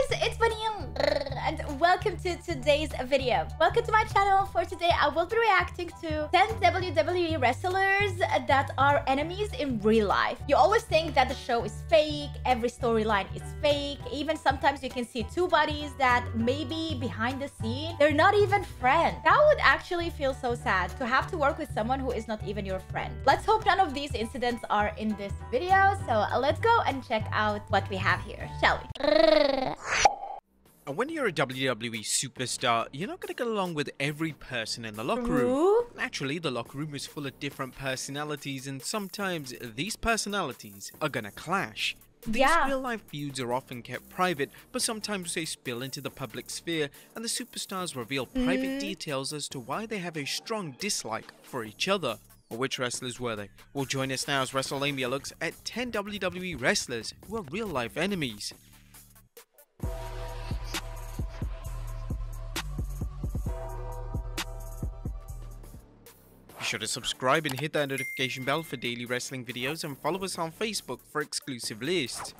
guys, it's Bunnymon and welcome to today's video. Welcome to my channel. For today, I will be reacting to 10 WWE wrestlers that are enemies in real life. You always think that the show is fake, every storyline is fake. Even sometimes you can see two buddies that maybe behind the scene, they're not even friends. That would actually feel so sad to have to work with someone who is not even your friend. Let's hope none of these incidents are in this video. So let's go and check out what we have here, shall we? When you're a WWE superstar, you're not going to get along with every person in the locker room. Naturally, the locker room is full of different personalities, and sometimes these personalities are going to clash. These real-life feuds are often kept private, but sometimes they spill into the public sphere, and the superstars reveal private details as to why they have a strong dislike for each other. Well, which wrestlers were they? Well, join us now as WrestleMania looks at 10 WWE wrestlers who are real-life enemies. Be sure to subscribe and hit that notification bell for daily wrestling videos, and follow us on Facebook for exclusive lists.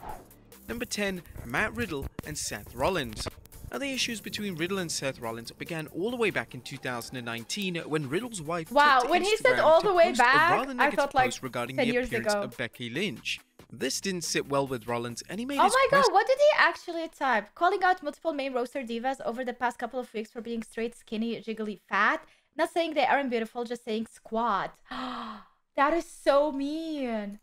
Number 10, Matt Riddle and Seth Rollins. Now, the issues between Riddle and Seth Rollins began all the way back in 2019 when Riddle's wife when he said all the way back, I thought like regarding 10 the years appearance ago. of Becky Lynch. This didn't sit well with Rollins, and he made Oh his my god, what did he actually type? Calling out multiple main roster divas over the past couple of weeks for being straight, skinny, jiggly, fat. Not saying they aren't beautiful, just saying squat. That is so mean.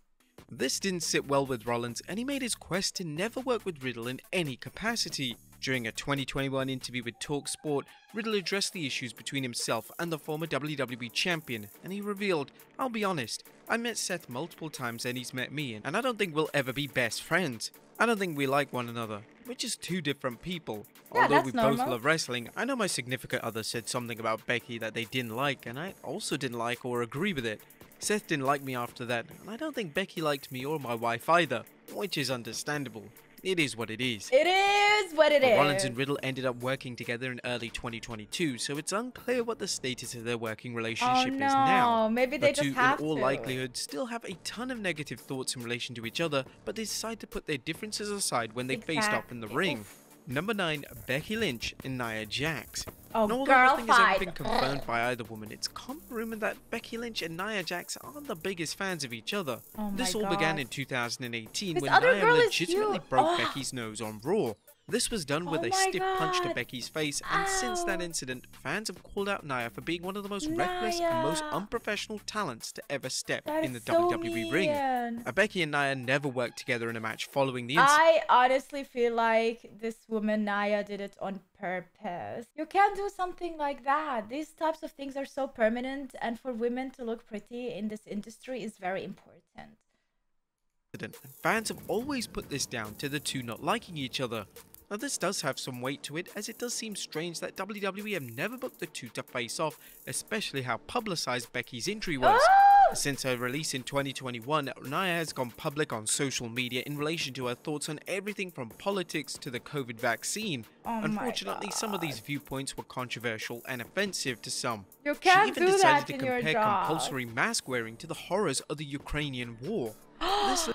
This didn't sit well with Rollins, and he made his quest to never work with Riddle in any capacity. During a 2021 interview with TalkSport, Riddle addressed the issues between himself and the former WWE champion, and he revealed, "I'll be honest, I met Seth multiple times and he's met me, and I don't think we'll ever be best friends. I don't think we like one another. We're just two different people. Yeah, Although that's we normal. both love wrestling, I know my significant other said something about Becky that they didn't like, and I also didn't like or agree with it. Seth didn't like me after that, and I don't think Becky liked me or my wife either, which is understandable. It is what it is." It is what it is. Rollins and Riddle ended up working together in early 2022, so it's unclear what the status of their working relationship is now. Maybe they The just two, have in all to. likelihood, still have a ton of negative thoughts in relation to each other, but they decide to put their differences aside when they faced off in the ring. Oof. Number 9, Becky Lynch and Nia Jax. Oh, And although girl nothing has fight. ever been confirmed by either woman, it's common rumor that Becky Lynch and Nia Jax aren't the biggest fans of each other. Oh my This all began God. in 2018 This when other Nia girl is legitimately cute. broke Oh. Becky's nose on Raw. This was done with Oh a my stiff punch to God. Becky's face, and since that Ow. incident, fans have called out Nia for being one of the most reckless and most Nia. unprofessional talents to ever step That in the is so WWE ring. mean. Becky and Nia never worked together in a match following the incident. I honestly feel like this woman, Nia, did it on purpose. You can't do something like that. These types of things are so permanent, and for women to look pretty in this industry is very important. Fans have always put this down to the two not liking each other. Now, this does have some weight to it, as it does seem strange that WWE have never booked the two to face off, especially how publicized Becky's injury was. Since her release in 2021, Nia has gone public on social media in relation to her thoughts on everything from politics to the COVID vaccine. Unfortunately, some of these viewpoints were controversial and offensive to some. You can't She even do decided that to in your compare job. compulsory mask wearing to the horrors of the Ukrainian war. This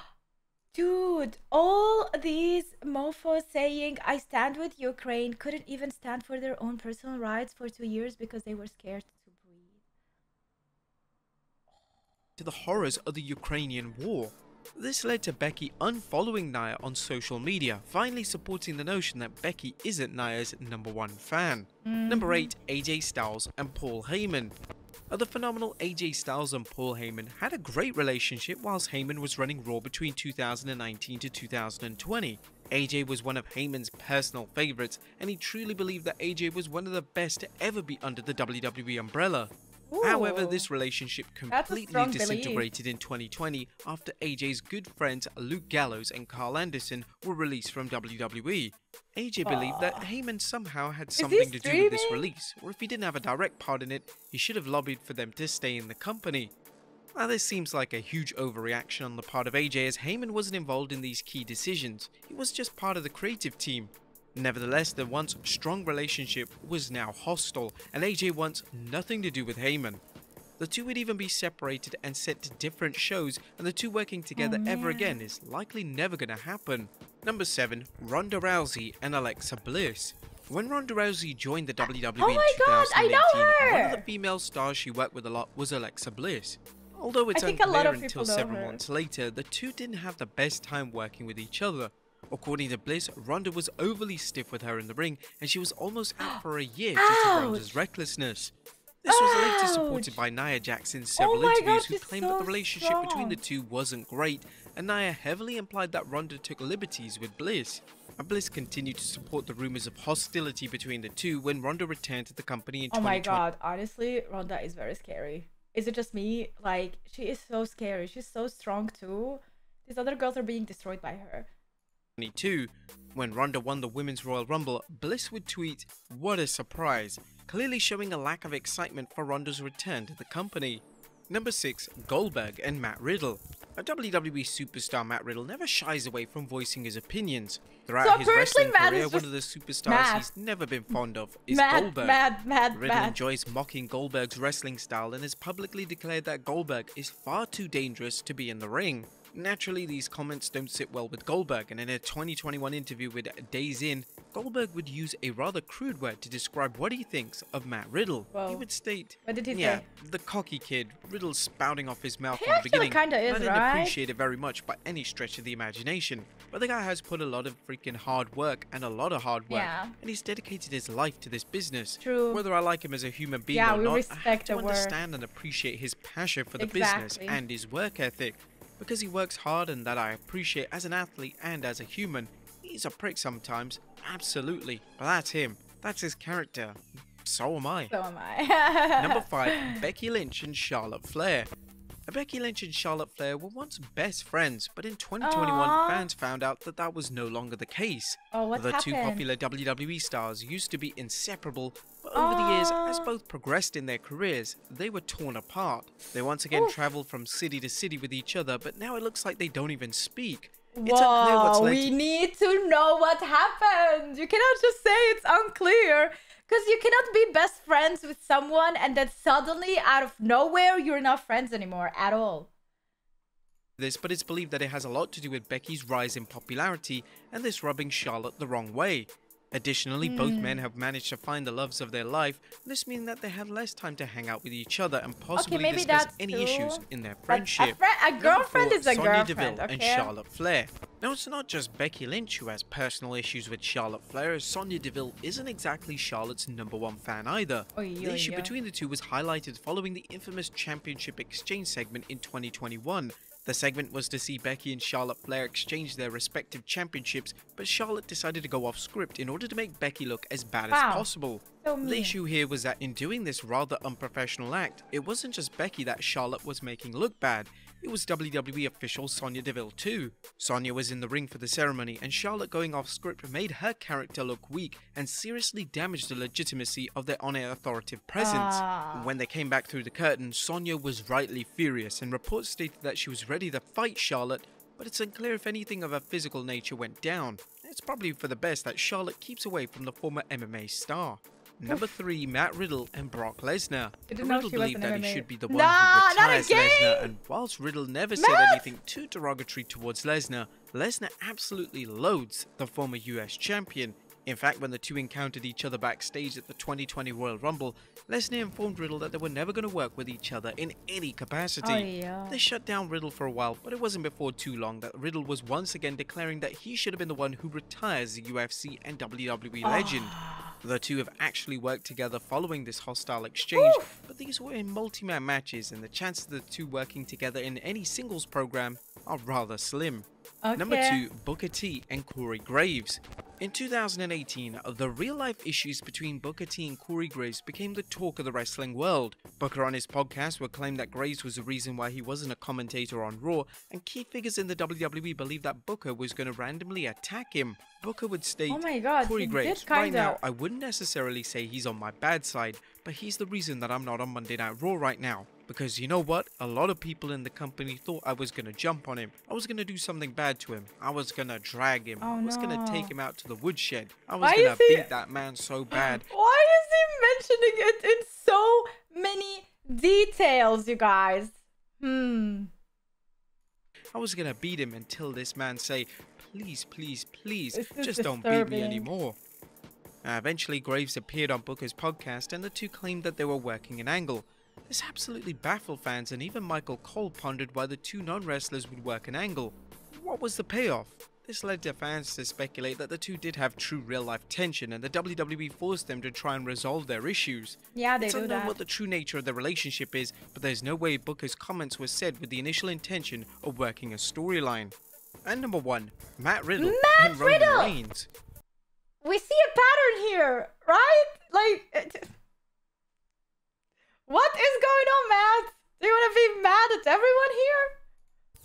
Dude, all these mofos saying I stand with Ukraine couldn't even stand for their own personal rights for 2 years because they were scared to breathe. to the horrors of the Ukrainian war. This led to Becky unfollowing Nia on social media, finally supporting the notion that Becky isn't Nia's #1 fan. Number 8, AJ Styles and Paul Heyman. The phenomenal AJ Styles and Paul Heyman had a great relationship whilst Heyman was running Raw between 2019 to 2020. AJ was one of Heyman's personal favourites, and he truly believed that AJ was one of the best to ever be under the WWE umbrella. However, this relationship completely strong disintegrated in 2020 after AJ's good friends Luke Gallows and Carl Anderson were released from WWE. AJ believed that Heyman somehow had something to do with this release, or if he didn't have a direct part in it, he should have lobbied for them to stay in the company. Now, this seems like a huge overreaction on the part of AJ, as Heyman wasn't involved in these key decisions. He was just part of the creative team. Nevertheless, the once strong relationship was now hostile, and AJ wants nothing to do with Heyman. The two would even be separated and sent to different shows, and the two working together ever again is likely never going to happen. Number 7. Ronda Rousey and Alexa Bliss. When Ronda Rousey joined the WWE Oh my in God, I 2018, know one of her! the female stars she worked with a lot was Alexa Bliss. Although it's I think a lot unclear of until people know several her. months later, the two didn't have the best time working with each other. According to Bliss, Ronda was overly stiff with her in the ring, and she was almost out for a year due to Ronda's recklessness. This was later supported by Nia Jax in several interviews, who claimed that the relationship between the two wasn't great, and Nia heavily implied that Ronda took liberties with Bliss. Bliss continued to support the rumors of hostility between the two when Ronda returned to the company in 2020. Oh my God, honestly, Ronda is very scary. Is it just me? Like, she is so scary. She's so strong too. These other girls are being destroyed by her. 2022, when Ronda won the Women's Royal Rumble, Bliss would tweet, "What a surprise," clearly showing a lack of excitement for Ronda's return to the company. Number 6. Goldberg and Matt Riddle. A WWE superstar, Matt Riddle never shies away from voicing his opinions. Throughout his wrestling career, one of the superstars he's never been fond of is Goldberg. Riddle enjoys mocking Goldberg's wrestling style and has publicly declared that Goldberg is far too dangerous to be in the ring. Naturally, these comments don't sit well with Goldberg, and in a 2021 interview with Days In, Goldberg would use a rather crude word to describe what he thinks of Matt Riddle. Whoa. He would state, what did he say? The cocky kid, Riddle spouting off his mouth he from the beginning. Kinda is, I didn't appreciate it very much by any stretch of the imagination. But the guy has put a lot of freaking hard work, and a lot of hard work, and he's dedicated his life to this business. True. Whether I like him as a human being or not, I have to understand and appreciate his passion for the business and his work ethic. Because he works hard and that I appreciate as an athlete and as a human. He's a prick sometimes, absolutely, but that's him. That's his character. So am I. So am I. Number 5. Becky Lynch and Charlotte Flair. Becky Lynch and Charlotte Flair were once best friends, but in 2021, fans found out that that was no longer the case. The two popular WWE stars used to be inseparable, but over the years, as both progressed in their careers, they were torn apart. They once again traveled from city to city with each other, but now it looks like they don't even speak. Whoa, we need to know what happened. You cannot just say it's unclear. Because you cannot be best friends with someone and then suddenly, out of nowhere, you're not friends anymore at all. But it's believed that it has a lot to do with Becky's rise in popularity and this rubbing Charlotte the wrong way. Additionally, both men have managed to find the loves of their life, this meaning that they have less time to hang out with each other and possibly discuss any issues in their friendship. A girlfriend is a Sonya girlfriend, Deville and Charlotte Flair. Now, it's not just Becky Lynch who has personal issues with Charlotte Flair, as Sonya Deville isn't exactly Charlotte's #1 fan either. The issue between the two was highlighted following the infamous Championship Exchange segment in 2021. The segment was to see Becky and Charlotte Flair exchange their respective championships, but Charlotte decided to go off script in order to make Becky look as bad as possible. The issue here was that in doing this rather unprofessional act, it wasn't just Becky that Charlotte was making look bad, it was WWE official Sonya Deville too. Sonya was in the ring for the ceremony, and Charlotte going off script made her character look weak and seriously damaged the legitimacy of their on-air authoritative presence. When they came back through the curtain, Sonya was rightly furious, and reports stated that she was ready to fight Charlotte, but it's unclear if anything of a physical nature went down. It's probably for the best that Charlotte keeps away from the former MMA star. Number 3, Matt Riddle and Brock Lesnar. Riddle believed that he should be the one who retires Lesnar, and whilst Riddle never said anything too derogatory towards Lesnar, Lesnar absolutely loathes the former US champion. In fact, when the two encountered each other backstage at the 2020 Royal Rumble, Lesnar informed Riddle that they were never going to work with each other in any capacity. They shut down Riddle for a while, but it wasn't before too long that Riddle was once again declaring that he should have been the one who retires the UFC and WWE legend. The two have actually worked together following this hostile exchange, but these were in multi-man matches, and the chances of the two working together in any singles program are rather slim. Number 2, Booker T and Corey Graves. In 2018, the real-life issues between Booker T and Corey Graves became the talk of the wrestling world. Booker on his podcast would claim that Graves was the reason why he wasn't a commentator on Raw, and key figures in the WWE believed that Booker was going to randomly attack him. Booker would state, Corey Graves, right now, I wouldn't necessarily say he's on my bad side, but he's the reason that I'm not on Monday Night Raw right now. Because you know what? A lot of people in the company thought I was going to jump on him. I was going to do something bad to him. I was going to drag him. I was going to take him out to the woodshed. I was going to beat that man so bad. Why is he mentioning it in so many details, you guys? I was going to beat him until this man say, please, please, please, This is just don't beat me disturbing. anymore. Eventually, Graves appeared on Booker's podcast and the two claimed that they were working an angle. This absolutely baffled fans, and even Michael Cole pondered why the two non-wrestlers would work an angle. What was the payoff? This led to fans to speculate that the two did have true real-life tension and the WWE forced them to try and resolve their issues. Yeah, they It's do unknown that. what the true nature of the relationship is, but there's no way Booker's comments were said with the initial intention of working a storyline. And number 1, Matt Riddle and Roman Riddle! Reigns. We see a pattern here, right? Like, what is going on, Matt? Do you want to be mad at everyone here?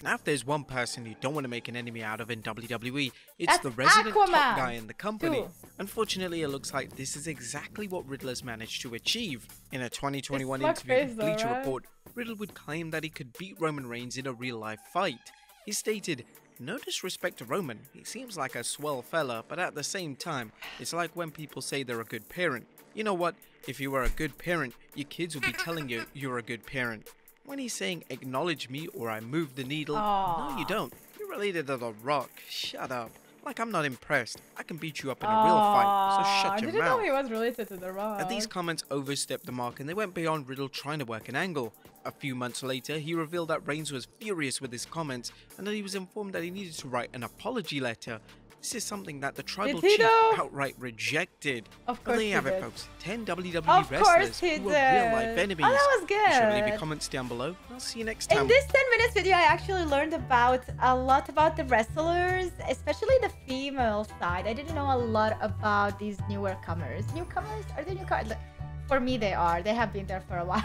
Now, if there's one person you don't want to make an enemy out of in WWE, it's That's the resident Aquaman, top guy in the company. too. Unfortunately, it looks like this is exactly what Riddle has managed to achieve. In a 2021 It's interview with fuckface though, Bleacher right? Report, Riddle would claim that he could beat Roman Reigns in a real-life fight. He stated, "No disrespect to Roman, he seems like a swell fella, but at the same time, it's like when people say they're a good parent. You know what? If you are a good parent, your kids will be telling you you're a good parent." When he's saying, "Acknowledge me or I move the needle," no you don't. You're related to The Rock. Shut up. Like, I'm not impressed. I can beat you up in a real fight, so shut your I didn't mouth. know he was related to The Rock. And these comments overstepped the mark and they went beyond Riddle trying to work an angle. A few months later, he revealed that Reigns was furious with his comments and that he was informed that he needed to write an apology letter. This is something that the tribal Did he chief though? outright rejected. Of But course there you have he it, did. folks. 10 WWE Of course wrestlers he who are real-life did. enemies. Oh, that was Be sure to leave good. your comments down below. I'll see you next In time. this 10 minutes video, I actually learned about a lot about the wrestlers, especially the female side. I didn't know a lot about these newer comers. Newcomers? Are they newcomers? For me, they are. They have been there for a while.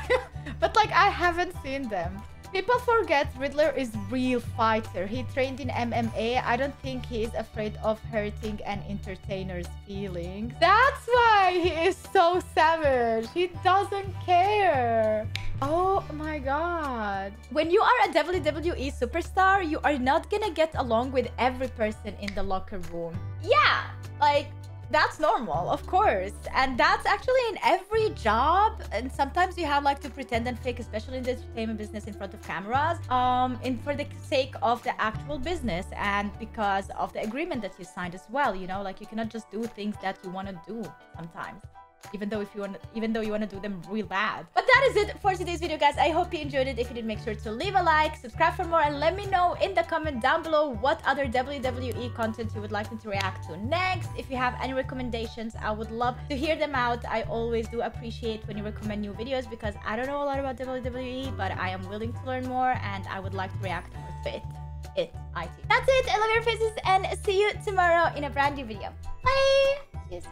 But like, I haven't seen them. People forget Riddler is real fighter. He trained in MMA. I don't think he is afraid of hurting an entertainer's feelings. That's why he is so savage. He doesn't care. Oh my god. When you are a WWE superstar, you are not gonna get along with every person in the locker room. Yeah, like, that's normal, of course. And that's actually in every job. And sometimes you have like to pretend and fake, especially in the entertainment business in front of cameras, for the sake of the actual business and because of the agreement that you signed as well. You know, like, you cannot just do things that you want to do sometimes. Even though you want to do them real bad. But that is it for today's video, guys. I hope you enjoyed it. If you did, make sure to leave a like, subscribe for more, and let me know in the comment down below what other WWE content you would like me to react to next. If you have any recommendations, I would love to hear them out. I always do appreciate when you recommend new videos because I don't know a lot about WWE, but I am willing to learn more and I would like to react more to it. That's it. I love your faces and see you tomorrow in a brand new video. Bye. Cheers.